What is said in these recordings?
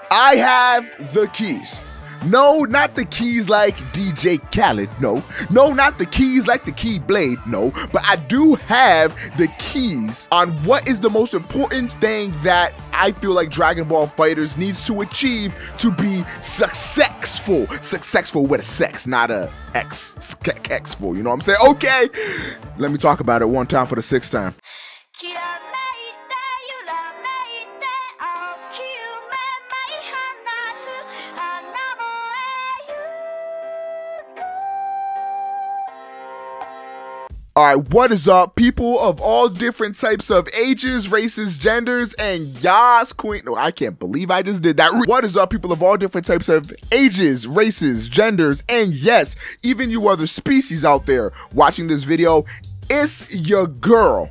I have the keys. No, not the keys like DJ Khaled, no. No, not the keys like the Keyblade, no. But I do have the keys on what is the most important thing that I feel like Dragon Ball FighterZ needs to achieve to be successful. Successful with a sex, not a X-full, you know what I'm saying? Okay, let me talk about it one time for the sixth time. Alright, what is up, people of all different types of ages, races, genders, and yas, queen. No, I can't believe I just did that. What is up, people of all different types of ages, races, genders, and yes, even you other species out there watching this video. It's your girl,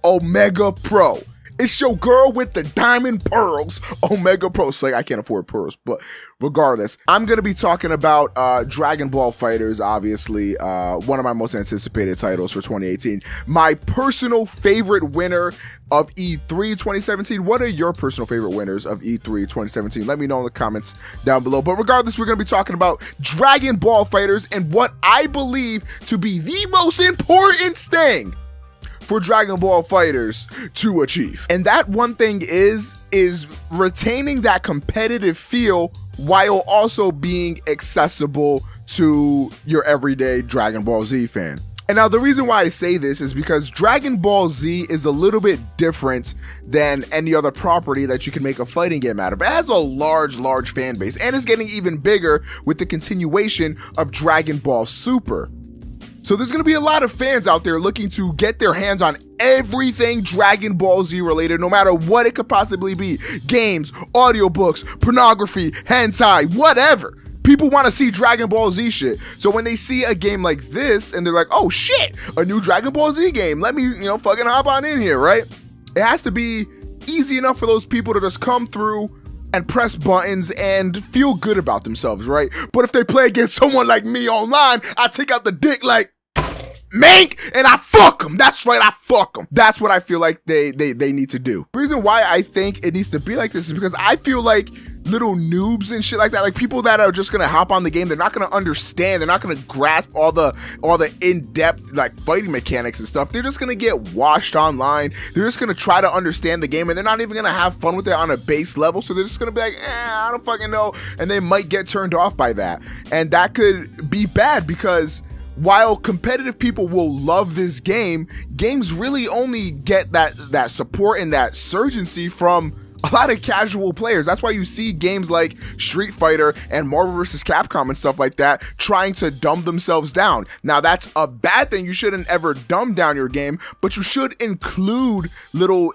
OmegaPro. It's your girl with the diamond pearls, OmegaPro. It's like, I can't afford pearls, but regardless, I'm going to be talking about Dragon Ball FighterZ, obviously, one of my most anticipated titles for 2018. My personal favorite winner of E3 2017. What are your personal favorite winners of E3 2017? Let me know in the comments down below. But regardless, we're going to be talking about Dragon Ball FighterZ and what I believe to be the most important thing for Dragon Ball FighterZ to achieve. And that one thing is retaining that competitive feel while also being accessible to your everyday Dragon Ball Z fan. And now the reason why I say this is because Dragon Ball Z is a little bit different than any other property that you can make a fighting game out of. It has a large fan base and is getting even bigger with the continuation of Dragon Ball Super. So there's going to be a lot of fans out there looking to get their hands on everything Dragon Ball Z related, no matter what it could possibly be. Games, audiobooks, pornography, hentai, whatever. People want to see Dragon Ball Z shit. So when they see a game like this and they're like, oh shit, a new Dragon Ball Z game, let me, fucking hop on in here, right? It has to be easy enough for those people to just come through and press buttons and feel good about themselves, right? But if they play against someone like me online, I take out the dick like, Mank, and I fuck them. That's right, I fuck them. That's what I feel like they need to do. The reason why I think it needs to be like this is because I feel like little noobs and shit like that, like people that are just gonna hop on the game, they're not gonna understand, they're not gonna grasp all the in-depth like fighting mechanics and stuff. They're just gonna get washed online. They're just gonna try to understand the game and they're not even gonna have fun with it on a base level. So they're just gonna be like, I don't fucking know, and they might get turned off by that. And that could be bad because while competitive people will love this game, games really only get that support and that surgency from a lot of casual players. That's why you see games like Street Fighter and Marvel vs. Capcom and stuff like that trying to dumb themselves down. Now that's a bad thing. You shouldn't ever dumb down your game, but you should include little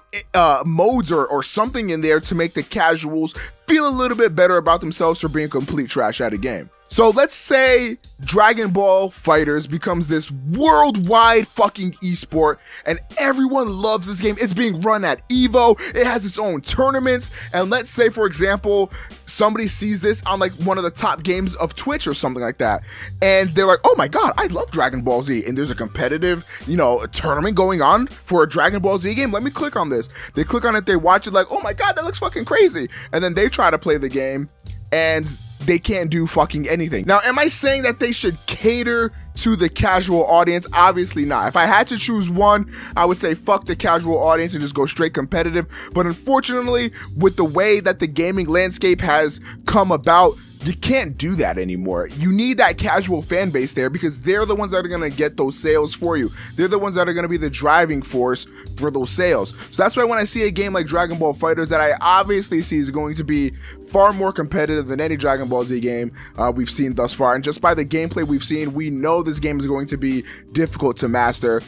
modes or something in there to make the casuals feel a little bit better about themselves for being complete trash at a game. So let's say Dragon Ball FighterZ becomes this worldwide fucking esport and everyone loves this game. It's being run at Evo. It has its own tournaments. And let's say, for example, somebody sees this on like one of the top games of Twitch or something like that. And they're like, oh my God, I love Dragon Ball Z. And there's a competitive, a tournament going on for a Dragon Ball Z game. Let me click on this. They click on it, they watch it like, oh my God, that looks fucking crazy. And then they try to play the game and they can't do fucking anything. Now, am I saying that they should cater to the casual audience? Obviously not. If I had to choose one, I would say fuck the casual audience and just go straight competitive. But unfortunately, with the way that the gaming landscape has come about, you can't do that anymore. You need that casual fan base there because they're the ones that are gonna get those sales for you. They're the ones that are gonna be the driving force for those sales. So that's why when I see a game like Dragon Ball FighterZ that I obviously see is going to be far more competitive than any Dragon Ball Z game we've seen thus far, and just by the gameplay we've seen, we know this game is going to be difficult to master.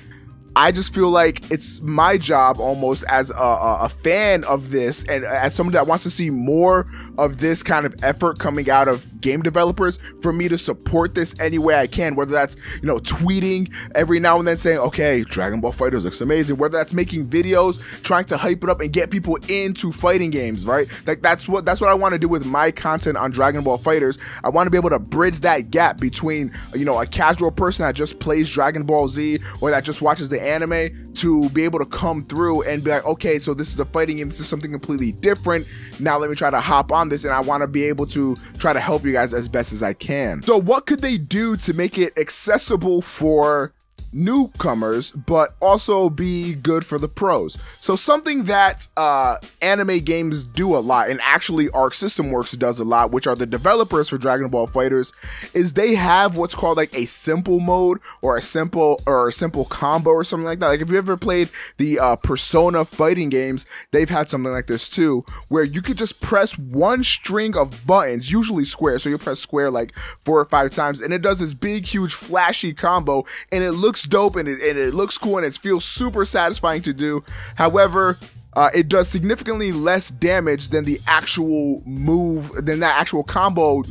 I just feel like it's my job almost as a fan of this and as someone that wants to see more of this kind of effort coming out of game developers for me to support this any way I can, whether that's, tweeting every now and then saying, okay, Dragon Ball FighterZ looks amazing, whether that's making videos, trying to hype it up and get people into fighting games, right? Like that's what I want to do with my content on Dragon Ball FighterZ. I want to be able to bridge that gap between, a casual person that just plays Dragon Ball Z or that just watches the anime to be able to come through and be like, okay, so this is a fighting game, this is something completely different. Now let me try to hop on this, and I want to be able to try to help you guys as best as I can. So what could they do to make it accessible for newcomers but also be good for the pros? So something that anime games do a lot, and actually Arc System Works does a lot, which are the developers for Dragon Ball FighterZ, is they have what's called like a simple mode or a simple combo or something like that. Like if you ever played the Persona fighting games, they've had something like this too, where you could just press one string of buttons, usually square, so you press square like 4 or 5 times, and it does this big huge flashy combo, and it looks dope, and it looks cool, and it feels super satisfying to do. However, it does significantly less damage than the actual move, than that actual combo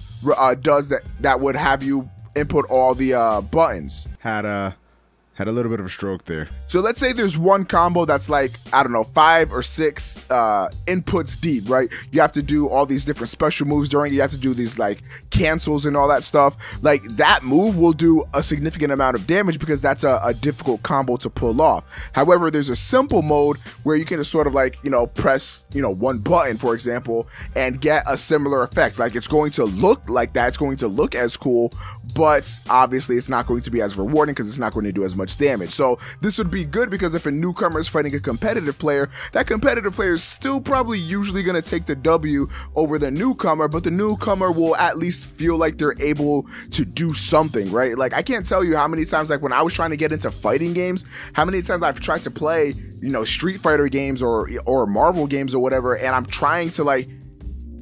does that would have you input all the buttons. Had a little bit of a stroke there. So let's say there's one combo that's like, I don't know, 5 or 6 inputs deep, right? You have to do all these different special moves during it. You have to do these like cancels and all that stuff. Like that move will do a significant amount of damage because that's a difficult combo to pull off. However, there's a simple mode where you can just sort of like, you know, press, you know, one button, for example, and get a similar effect. Like it's going to look like that. It's going to look as cool, but obviously it's not going to be as rewarding because it's not going to do as much damage. So this would be good because if a newcomer is fighting a competitive player, that competitive player is still probably usually going to take the W over the newcomer, but the newcomer will at least feel like they're able to do something, right? Like I can't tell you how many times, like when I was trying to get into fighting games, how many times I've tried to play, you know, Street Fighter games or Marvel games or whatever, and I'm trying to like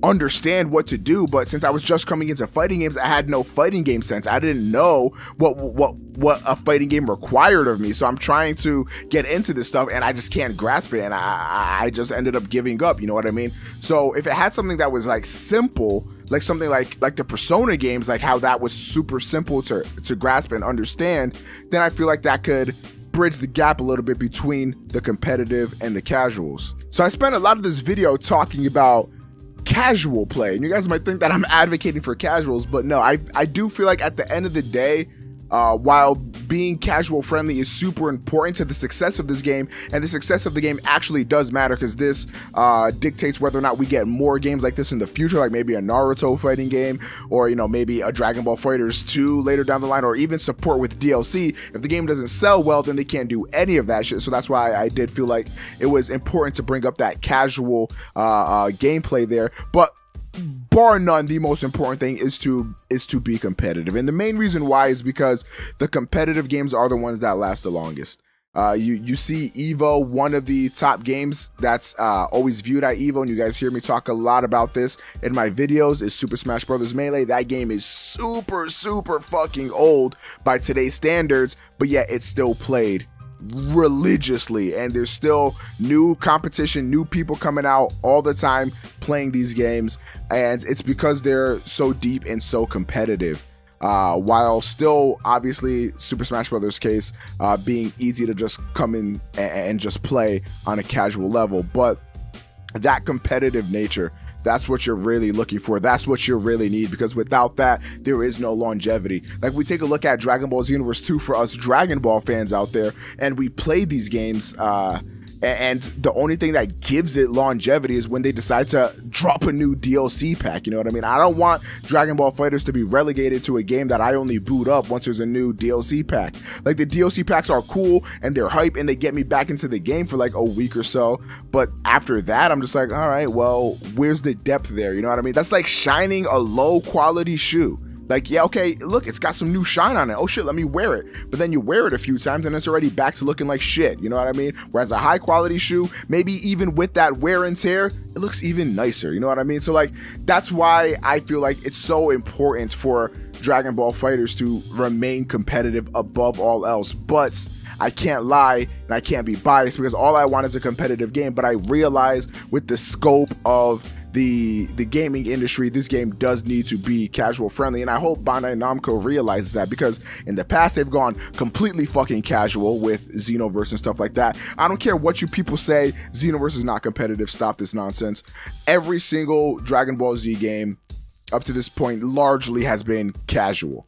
understand what to do, but since I was just coming into fighting games, I had no fighting game sense. I didn't know what a fighting game required of me. So I'm trying to get into this stuff and I just can't grasp it, and I just ended up giving up, you know what I mean? So if it had something that was like simple, like something like the Persona games, like how that was super simple to grasp and understand, then I feel like that could bridge the gap a little bit between the competitive and the casuals. So I spent a lot of this video talking about casual play, and you guys might think that I'm advocating for casuals, but no, I do feel like at the end of the day, while being casual friendly is super important to the success of this game, and the success of the game actually does matter because this dictates whether or not we get more games like this in the future, like maybe a Naruto fighting game, or you know, maybe a Dragon Ball FighterZ 2 later down the line, or even support with DLC. If the game doesn't sell well, then they can't do any of that shit. So that's why I did feel like it was important to bring up that casual gameplay there. But bar none, the most important thing is to be competitive, and the main reason why is because the competitive games are the ones that last the longest. You see Evo, one of the top games that's always viewed at Evo, and you guys hear me talk a lot about this in my videos, is Super Smash Bros. Melee. That game is super fucking old by today's standards, but yet it's still played religiously, and there's still new competition, new people coming out all the time playing these games, and it's because they're so deep and so competitive, while still obviously Super Smash Bros. Case being easy to just come in and just play on a casual level. But that competitive nature, that's what you're really looking for. That's what you really need, because without that, there is no longevity. Like, we take a look at Dragon Ball Xenoverse 2 for us Dragon Ball fans out there, and we play these games, and the only thing that gives it longevity is when they decide to drop a new DLC pack. You know what I mean? I don't want Dragon Ball FighterZ to be relegated to a game that I only boot up once there's a new DLC pack. Like, the DLC packs are cool and they're hype and they get me back into the game for like a week or so, but after that I'm just like, all right, well, where's the depth there? You know what I mean? That's like shining a low quality shoe. Like, yeah, okay, look, it's got some new shine on it. Oh shit, let me wear it. But then you wear it a few times and it's already back to looking like shit. You know what I mean? Whereas a high quality shoe, maybe even with that wear and tear, it looks even nicer. You know what I mean? So like, that's why I feel like it's so important for Dragon Ball FighterZ to remain competitive above all else. But I can't lie and I can't be biased, because all I want is a competitive game. But I realize with the scope of the gaming industry, this game does need to be casual friendly, and I hope Bandai Namco realizes that, because in the past they've gone completely fucking casual with Xenoverse and stuff like that. I don't care what you people say, Xenoverse is not competitive. Stop this nonsense. Every single Dragon Ball Z game up to this point largely has been casual.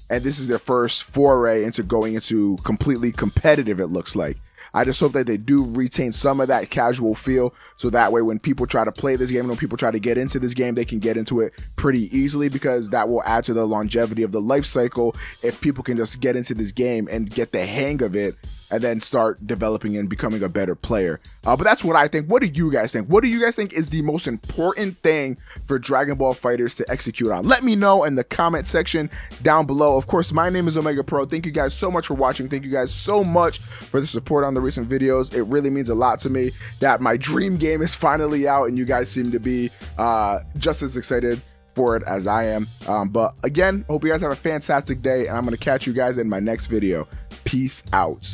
and this is their first foray into going into completely competitive, it looks like. I just hope that they do retain some of that casual feel, so that way when people try to play this game, when people try to get into this game, they can get into it pretty easily, because that will add to the longevity of the life cycle if people can just get into this game and get the hang of it and then start developing and becoming a better player. But that's what I think. What do you guys think? What do you guys think is the most important thing for Dragon Ball FighterZ to execute on? Let me know in the comment section down below. Of course, my name is OmegaPro. Thank you guys so much for watching. Thank you guys so much for the support on the recent videos. It really means a lot to me that my dream game is finally out, and you guys seem to be just as excited for it as I am. But again, hope you guys have a fantastic day, and I'm going to catch you guys in my next video. Peace out.